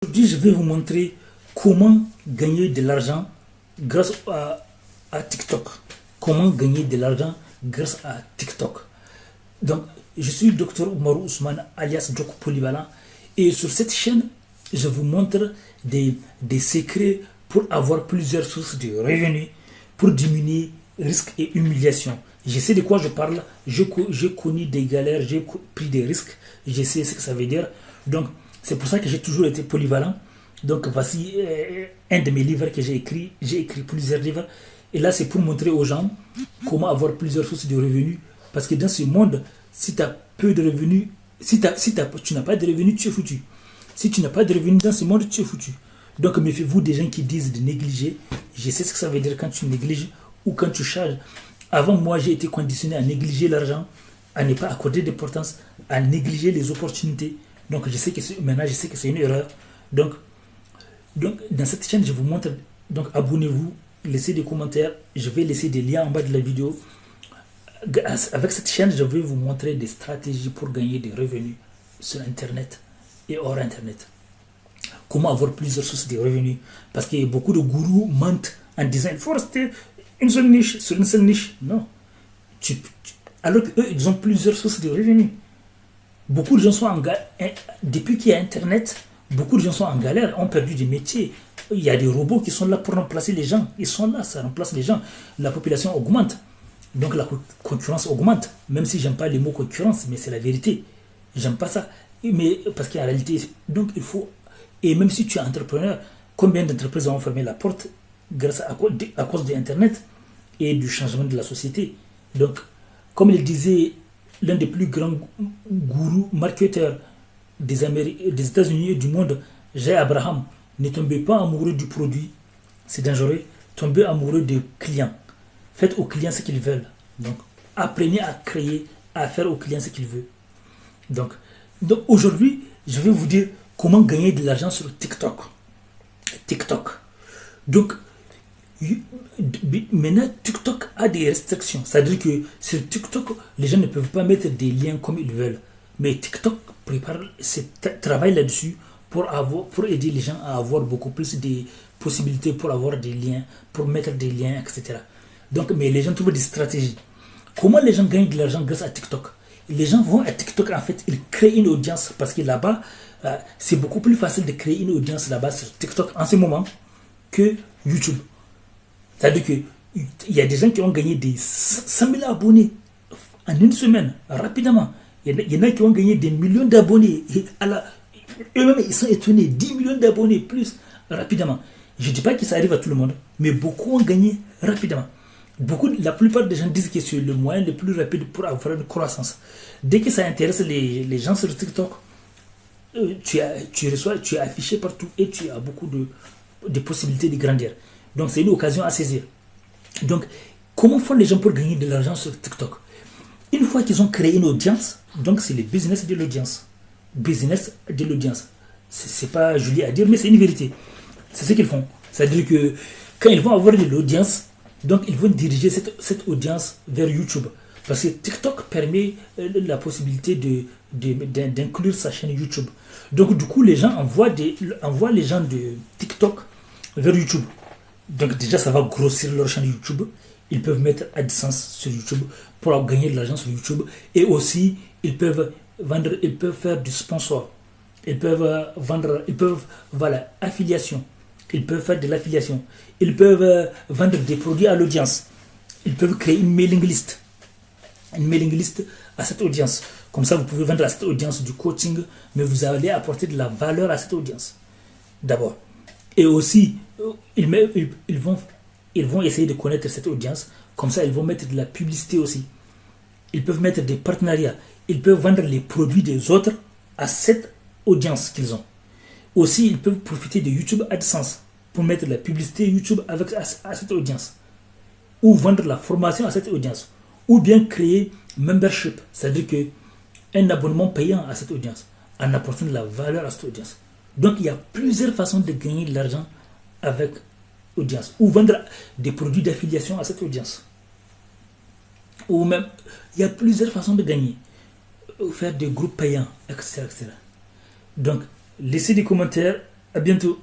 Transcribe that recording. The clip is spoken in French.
Aujourd'hui, je vais vous montrer comment gagner de l'argent grâce à TikTok. Comment gagner de l'argent grâce à TikTok. Donc, je suis Dr Oumarou Ousmane, alias Djoko Polyvalent. Et sur cette chaîne, je vous montre des secrets pour avoir plusieurs sources de revenus, pour diminuer risques et humiliation. Je sais de quoi je parle, j'ai connu des galères, j'ai pris des risques, je sais ce que ça veut dire. Donc, c'est pour ça que j'ai toujours été polyvalent. Donc, voici un de mes livres que j'ai écrit. J'ai écrit plusieurs livres. Et là, c'est pour montrer aux gens comment avoir plusieurs sources de revenus. Parce que dans ce monde, si tu as peu de revenus, tu n'as pas de revenus, tu es foutu. Si tu n'as pas de revenus dans ce monde, tu es foutu. Donc, méfiez-vous des gens qui disent de négliger. Je sais ce que ça veut dire quand tu négliges ou quand tu charges. Avant, moi, j'ai été conditionné à négliger l'argent, à ne pas accorder d'importance, à négliger les opportunités. Donc, maintenant, je sais que c'est une erreur. Donc, dans cette chaîne, je vous montre. Donc, abonnez-vous, laissez des commentaires. Je vais laisser des liens en bas de la vidéo. Avec cette chaîne, je vais vous montrer des stratégies pour gagner des revenus sur Internet et hors Internet. Comment avoir plusieurs sources de revenus. Parce que beaucoup de gourous mentent en disant il faut rester une seule niche, sur une seule niche. Non. Alors qu'eux, ils ont plusieurs sources de revenus. Beaucoup de gens sont en galère. Depuis qu'il y a Internet, beaucoup de gens sont en galère, ont perdu des métiers. Il y a des robots qui sont là pour remplacer les gens. Ils sont là, ça remplace les gens. La population augmente. Donc la concurrence augmente. Même si j'aime pas les mots concurrence, mais c'est la vérité. J'aime pas ça. Mais parce qu'en réalité, donc il faut. Et même si tu es entrepreneur, combien d'entreprises ont fermé la porte grâce à cause de Internet et du changement de la société. Donc, comme il disait l'un des plus grands gourous marketeurs des États-Unis et du monde, Jay Abraham, ne tombez pas amoureux du produit, c'est dangereux. Tombez amoureux des clients. Faites aux clients ce qu'ils veulent. Donc, apprenez à créer, à faire aux clients ce qu'ils veulent. Donc aujourd'hui, je vais vous dire comment gagner de l'argent sur TikTok. Donc, maintenant, TikTok a des restrictions. C'est-à-dire que sur TikTok, les gens ne peuvent pas mettre des liens comme ils veulent. Mais TikTok travaille là-dessus pour aider les gens à avoir beaucoup plus de possibilités pour avoir des liens, pour mettre des liens, etc. Donc, mais les gens trouvent des stratégies. Comment les gens gagnent de l'argent grâce à TikTok? Les gens vont à TikTok, en fait, ils créent une audience parce que là-bas, c'est beaucoup plus facile de créer une audience là-bas sur TikTok en ce moment que YouTube. C'est-à-dire qu'il y a des gens qui ont gagné des 100 000 abonnés en une semaine, rapidement. Il y en a qui ont gagné des millions d'abonnés. Eux-mêmes, ils sont étonnés. 10 millions d'abonnés plus rapidement. Je ne dis pas que ça arrive à tout le monde, mais beaucoup ont gagné rapidement. La plupart des gens disent que c'est le moyen le plus rapide pour avoir une croissance. Dès que ça intéresse les gens sur TikTok, tu es affiché partout et tu as beaucoup de possibilités de grandir. Donc c'est une occasion à saisir. Donc, comment font les gens pour gagner de l'argent sur TikTok? Une fois qu'ils ont créé une audience, donc c'est le business de l'audience. Business de l'audience. C'est pas joli à dire, mais c'est une vérité. C'est ce qu'ils font. C'est-à-dire que quand ils vont avoir de l'audience, donc ils vont diriger cette audience vers YouTube. Parce que TikTok permet la possibilité d'inclure sa chaîne YouTube. Donc du coup, les gens envoient les gens de TikTok vers YouTube. Donc déjà, ça va grossir leur chaîne YouTube. Ils peuvent mettre AdSense sur YouTube pour gagner de l'argent sur YouTube. Et aussi, ils peuvent faire du sponsor. Ils peuvent affiliation. Ils peuvent faire de l'affiliation. Ils peuvent vendre des produits à l'audience. Ils peuvent créer une mailing list. Une mailing list à cette audience. Comme ça, vous pouvez vendre à cette audience du coaching, mais vous allez apporter de la valeur à cette audience. D'abord. Et aussi, ils vont essayer de connaître cette audience. Comme ça, ils vont mettre de la publicité aussi. Ils peuvent mettre des partenariats. Ils peuvent vendre les produits des autres à cette audience qu'ils ont. Aussi, ils peuvent profiter de YouTube AdSense pour mettre de la publicité YouTube à cette audience. Ou vendre la formation à cette audience. Ou bien créer membership, c'est-à-dire un abonnement payant à cette audience, en apportant de la valeur à cette audience. Donc, il y a plusieurs façons de gagner de l'argent avec audience. Ou vendre des produits d'affiliation à cette audience. Ou même, il y a plusieurs façons de gagner. Ou faire des groupes payants, etc. Donc, laissez des commentaires, À bientôt.